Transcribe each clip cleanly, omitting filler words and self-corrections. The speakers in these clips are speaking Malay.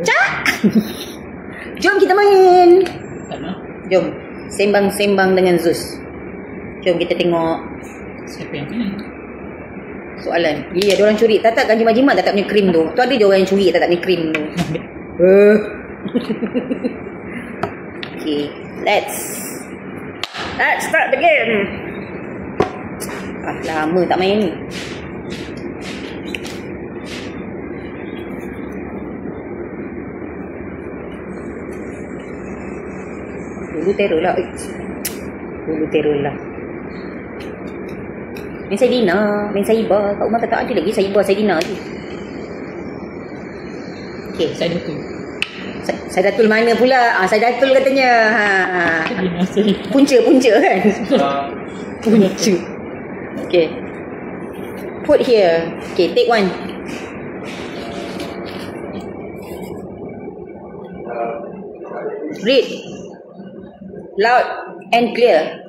Cak! Jom kita main. Tak nak. Jom. Sembang-sembang dengan Zeus. Jom kita tengok Siapa yang kena? soalan. Ada orang curi. Tak kan jimat-jimat tak punya krim tu. Tu ada je orang yang curi tak punya krim tu. Okay. Let's start the game. Lama tak main ni. Dulu terror lah. Dulu terror lah. Main Saidina, main Saiba. Kat rumah tak ada lagi Saiba, Saidina lagi. Okay. Saidatul mana pula? Saidatul katanya. Punca kan? Punca. Okay. Put here. Okay, take one. Read. Loud and clear.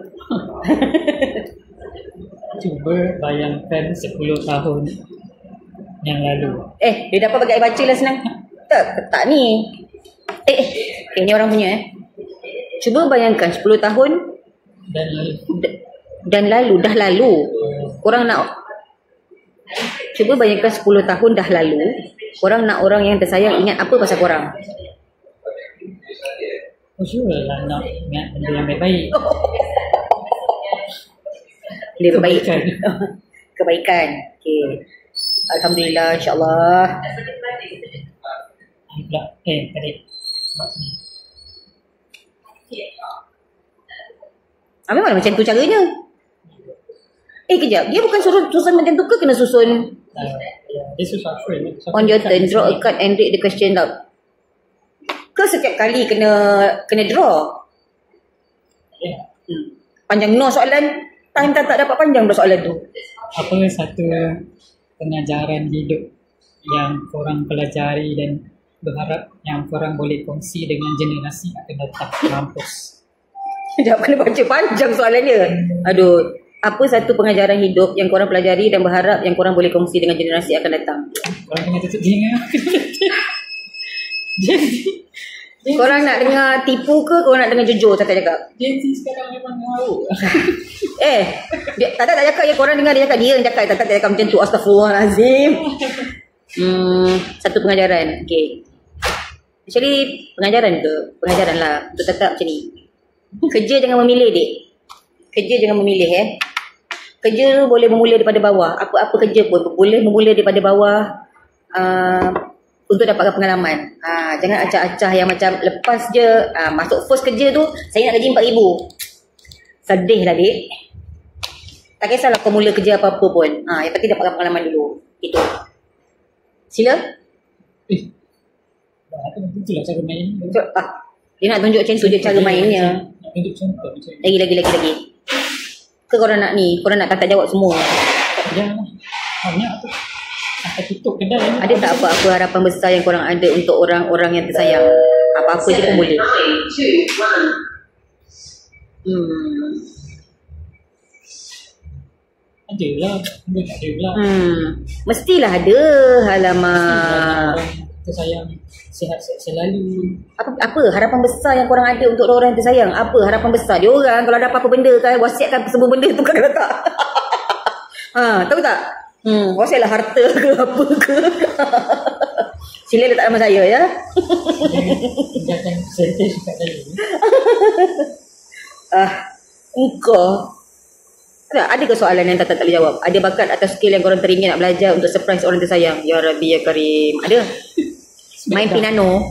Cuba bayangkan 10 tahun yang lalu. Dia dapat bagi baca lah senang. Tak ni. Ni orang punya Cuba bayangkan 10 tahun dan lalu. Dah lalu. Korang nak Cuba bayangkan 10 tahun dah lalu. Korang nak orang yang tersayang ingat apa pasal korang? Sure lah nak ingat benda yang baik-baik. Kebaikan. Kebaikan. Okay. Alhamdulillah, insyaAllah. Tadi. Memang mana macam tu caranya? Kejap. Dia bukan susun macam tu ke kena susun? This is our friend. On your turn, draw a card and read the question out. Ke setiap kali kena draw? Panjang no soalan. Time tak dapat panjang dah soalan tu. Apa satu pengajaran hidup yang korang pelajari dan berharap yang korang boleh kongsi dengan generasi akan datang? Mampus. Sekejap, kena baca panjang soalannya. Aduh. Apa satu pengajaran hidup yang korang pelajari dan berharap yang korang boleh kongsi dengan generasi akan datang? Korang kena tutup telinga. Korang nak dengar tipu ke korang nak dengar jujur tak cakap? Gen Z sekarang memang mahu. Tak cakap ya, korang dengar dia cakap, dia yang cakap. Tak cakap macam tu. Astaghfirullahalazim. Satu pengajaran. Okay. Actually pengajaran ke? Pengajaran lah. Untuk tetap macam ni. Kerja jangan memilih dek. Kerja jangan memilih Kerja boleh bermula daripada bawah. Apa-apa kerja pun boleh bermula daripada bawah. Untuk dapatkan pengalaman. Jangan acah-acah yang macam lepas je masuk first kerja tu saya nak gaji 4,000. Sedih lah dek. Tak kisahlah kau mula kerja apa-apa pun. Yang penting dapatkan pengalaman dulu. Itu. Sila. Itulah cara main. Dia nak tunjuk macam tu je cara mainnya. Nak tunjuk contoh macam Lagi. Ke korang nak ni? Korang nak tak jawab semua? Jangan. Banyak tu. Sampai tutup kedai. Ada tak apa-apa harapan besar yang korang ada untuk orang-orang yang tersayang? Apa-apa je pun boleh. Ada lah. Benda tak ada pula. Mestilah ada. Alamak. Tersayang. Sihat-sihat selalu. Apa harapan besar yang korang ada untuk orang yang tersayang? Apa harapan besar? Dia orang kalau ada apa-apa benda kan, wasiatkan semua benda tu kan tak? Tahu tak? Wasiatlah harta ke apa ke. Sila letak nama saya ya. Jangan sentuh kat saya. Engkau ada ke soalan yang tak boleh jawab? Ada bakat atau skill yang korang teringin nak belajar untuk surprise orang tersayang? Ya Rabbi ya Karim. Ada? Main piano.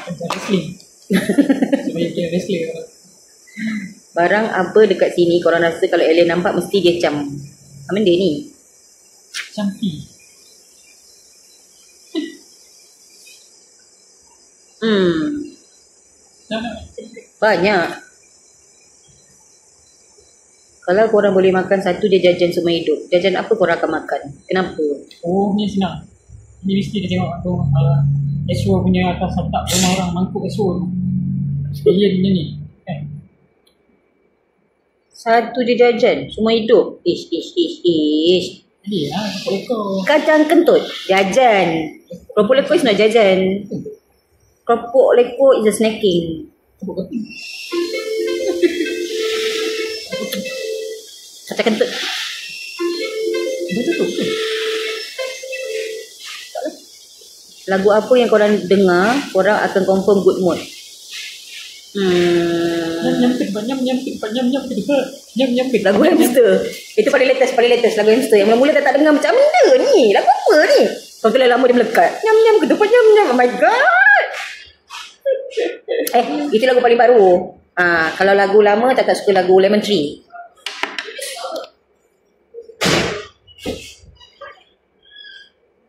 Wrestling. Sebagai wrestler. Barang apa dekat sini korang rasa kalau alien nampak mesti dia cam. Apa benda ni? Campi. Banyak. Kalau korang boleh makan satu je jajan semua hidup, jajan apa korang akan makan? Kenapa? Ni senang. Ni mesti dia tengok tu Eswo punya atas letak rumah orang mangkuk Eswo tu. Dia punya ni kan. Satu je jajan semua hidup. Ish. Iya, lekuk. Kacang kentut, jajan. Keropok lekuk is not jajan. Keropok lekuk is a snacking. Kacang kentut. Betul tu. Lagu apa yang korang dengar, korang akan confirm good mood? Lagu hamster. Itu paling latest lagu hamster. Yang mula-mula tak dengar macam mana ni? Lagu apa ni? Lepas tu lama dia melekat. Nyam-nyam ketupat nyam-nyam. Oh my god. Itu lagu paling baru. Kalau lagu lama tak suka lagu Lemon Tree.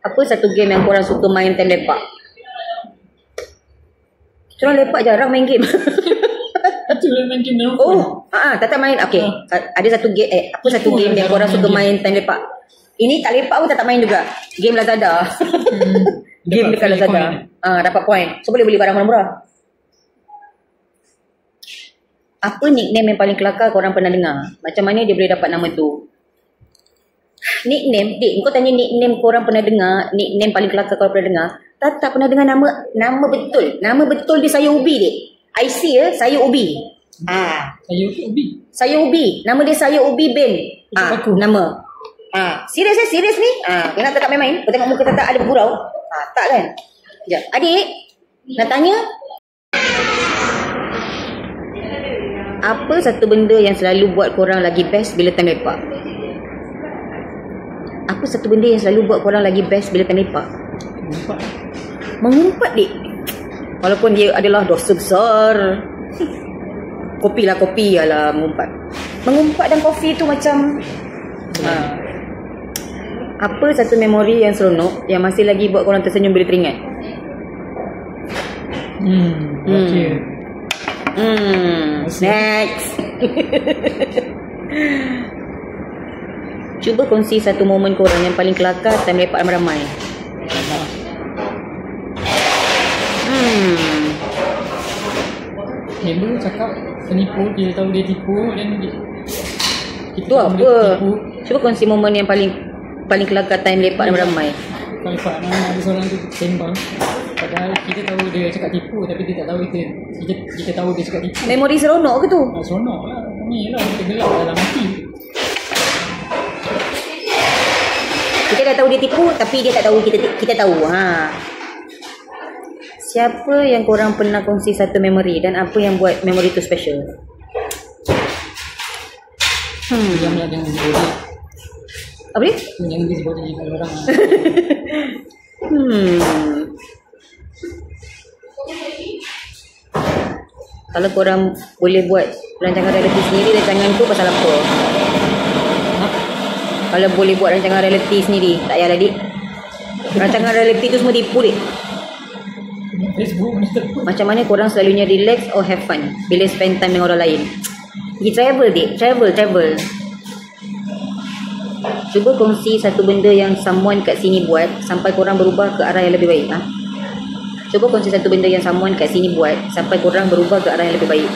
Apa satu game yang korang suka main time lepak? Korang lepak jarang main game. Itu main game yang tak main. Okay. Ada satu game. Apa satu game yang korang suka main time lepak? Ini tak lepak pun tak main juga. Game Lazada. Game dekat Lazada. Dapat point. So boleh beli barang murah-murah. Apa nickname yang paling kelakar korang pernah dengar? Macam mana dia boleh dapat nama tu? Nickname, kau tanya nickname korang pernah dengar, nickname paling kelakar korang pernah dengar. Tak pernah dengar nama betul. Nama betul dia Saya Ubi, Dik. IC ya, Saya Ubi. Saya Ubi. Nama dia Saya Ubi Ben. Nama. Serius ni? Kau nak tak main-main? Kau tengok muka tak ada bergurau? Tak kan? Sekejap. Adik, nak tanya? Apa satu benda yang selalu buat korang lagi best bila time lepak? Apa satu benda yang selalu buat korang lagi best bila time lepak? Mengumpat, Dik. Walaupun dia adalah dosa besar. Kopi lah mengumpat. Mengumpat dan kopi tu macam apa satu memori yang seronok yang masih lagi buat korang tersenyum bila teringat? Next. Cuba kongsi satu momen korang yang paling kelakar time lepak ramai-ramai. Member cakap penipu, dia tahu dia tipu dan itu apa? Cuba kongsi momen yang paling kelakar time lepak ramai-ramai. Kalau lepak ada seorang tu sembang, padahal kita tahu dia cakap tipu tapi dia tak tahu kita tahu dia cakap tipu. Memori seronok ke tu? Seronok lah. Ni lah kita gelap dalam hati. Kita dah tahu dia tipu tapi dia tak tahu kita tahu. Siapa yang korang pernah kongsi satu memori dan apa yang buat memori tu special? Jangan disebut. Apa dia? Jangan disebut dengan orang. Kalau korang boleh buat rancangan reality sendiri, rancangan tu pasal apa? Kalau boleh buat rancangan reality sendiri, tak payah lah, Dik. Rancangan reality tu semua tipu, Dik. Macam mana korang selalunya relax or have fun bila spend time dengan orang lain? Pergi travel, Dik. Travel. Cuba kongsi satu benda yang someone kat sini buat sampai korang berubah ke arah yang lebih baik. Cuba kongsi satu benda yang someone kat sini buat sampai korang berubah ke arah yang lebih baik.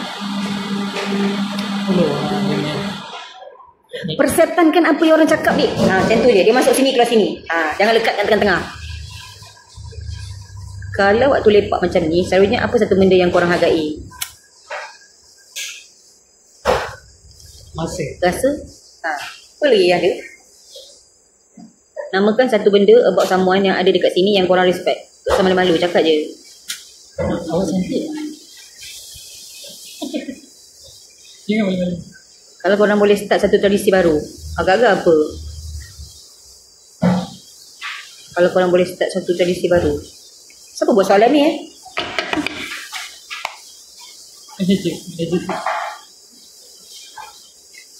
Persetankan apa yang orang cakap, Dik. Macam tu je. Dia masuk sini, keluar sini. Jangan lekatkan tengah-tengah. Kalau waktu lepak macam ni, selalunya apa satu benda yang korang hargai? Masa. Rasa? Apa lagi yang ada? Namakan satu benda about someone yang ada dekat sini yang korang respect. Tak usah malu-malu, cakap je. Awak cantik. Jangan malu-malu. Kalau korang boleh start satu tradisi baru, agak-agak apa? Kalau korang boleh start satu tradisi baru. Siapa buat soalan ni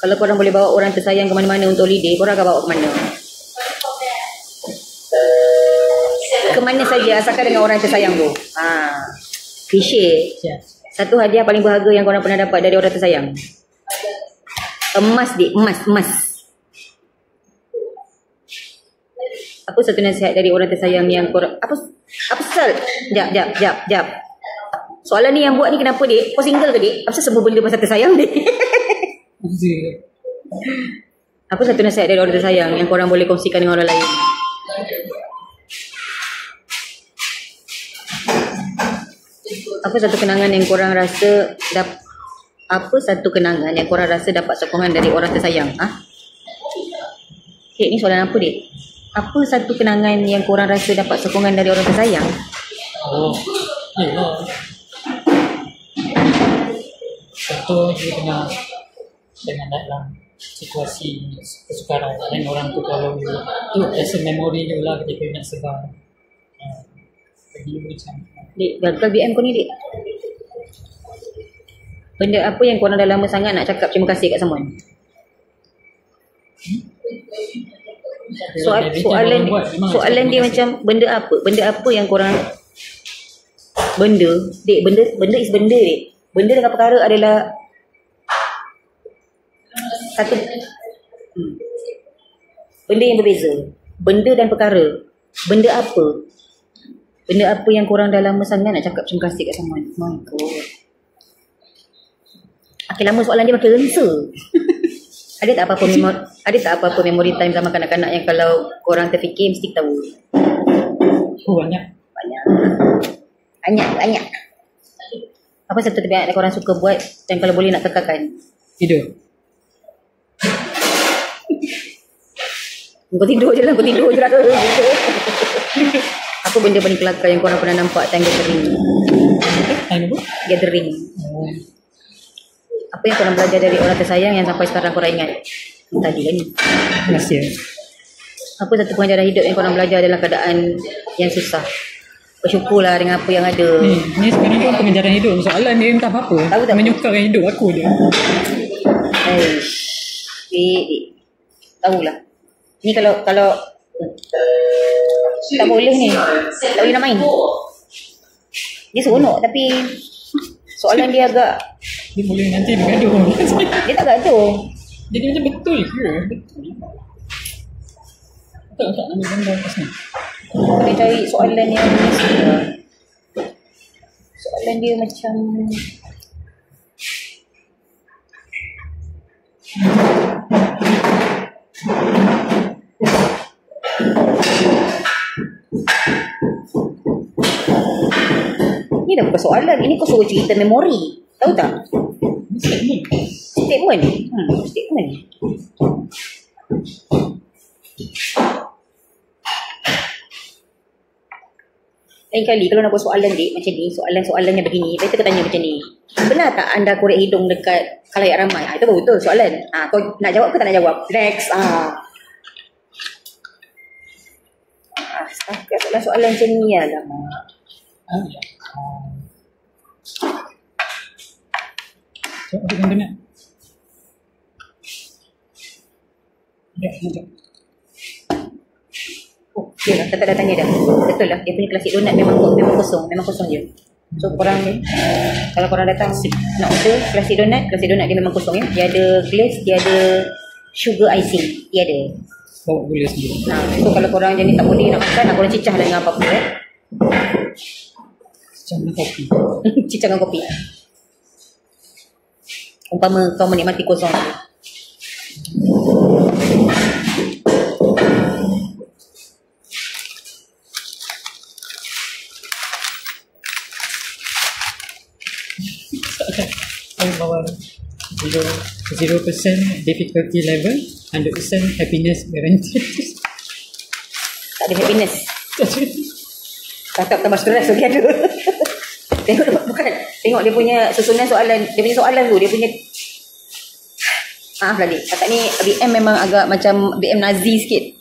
Kalau korang boleh bawa orang tersayang ke mana-mana untuk holiday, korang akan bawa ke mana? Ke mana saja asalkan dengan orang tersayang tu. Cliche. Satu hadiah paling berharga yang korang pernah dapat dari orang tersayang. Emas, Dik. Emas. Apa satu nasihat dari orang tersayang yang korang... Apa sel? Jap. Soalan ni yang buat ni kenapa, Dik? Kau single ke, Dik? Apa semua benda pasal tersayang, Dik? Apa satu nasihat dari orang tersayang yang korang boleh kongsikan dengan orang lain? Apa satu kenangan yang korang rasa dapat sokongan dari orang tersayang? Dek, ni soalan apa, Dek? Apa satu kenangan yang korang rasa dapat sokongan dari orang tersayang? Contoh dia kena dengan dalam situasi kesukaran dan orang tu tolong you. Tu rasa memori dia lah ketika nak sebar. Jadi macam Dek, gagal BM kau ni, Dek. Benda apa yang korang dah lama sangat nak cakap terima kasih kat someone? Soalan dia macam benda apa yang korang benda is benda, Dek. Benda dengan perkara adalah satu benda yang berbeza. Benda dan perkara. Benda apa yang korang dah lama sangat nak cakap terima kasih kat someone? My God. Makin lama soalan dia makin rensa. Ada tak apa-apa memory time sama kanak-kanak yang kalau korang terfikir mesti tahu? banyak. Apa satu terbaik yang korang suka buat dan kalau boleh nak kekalkan? Tidur. Kau tidur je lah Apa benda paling kelakar yang korang pernah nampak time gathering? Gathering. Apa yang korang belajar dari orang tersayang yang sampai sekarang korang ingat? Tadi kan ni. Terima kasih. Apa satu pengajaran hidup yang korang belajar dalam keadaan yang susah? Bersyukurlah dengan apa yang ada. Ni sebenarnya pun pengajaran hidup. Soalan dia entah apa. Tahu tak? Menyukarkan hidup aku dia. Tahulah. Ni kalau tak boleh ni. Tak boleh nak main. Dia seronok tapi soalan dia agak dia boleh nanti bergaduh. Dia tak gaduh. Jadi macam betul ke? Betul. Tak ambil gambar kat sini. Dia cari soalan yang mesti lah. Soalan dia macam ni dah bukan soalan. Ini kau suruh cerita memori. Tahu tak? Statement. Statement. Lain kali kalau nak buat soalan, Dek, macam ni, soalan-soalannya begini, better kau tanya macam ni. Benar tak anda korek hidung dekat khalayak ramai? Itu betul soalan. Kau nak jawab ke tak nak jawab? Next. Soalan-soalan macam ni lah, Mak. Cakap dengan benar. Sekejap. Dia lah, tak tanya dah. Betul lah, dia punya klasik donat memang kosong je. So korang ni, kalau korang datang nak order klasik donat dia memang kosong ya. Dia ada glaze, dia ada sugar icing, dia ada. Bawa gula sendiri. So kalau korang jenis tak boleh nak makan, korang cicah dengan apa-apa Cicah dengan kopi. Cicah dengan kopi. Umpama kau menikmati kosong tu. Bawa 0% difficulty level, 100% happiness guarantee. Tak ada happiness. Cakap tambah stres lagi ada. Tengok dia punya susunan soalan. Dia punya soalan tu, dia punya maaf lagi. Kakak ni BM memang agak macam BM Nazi sikit.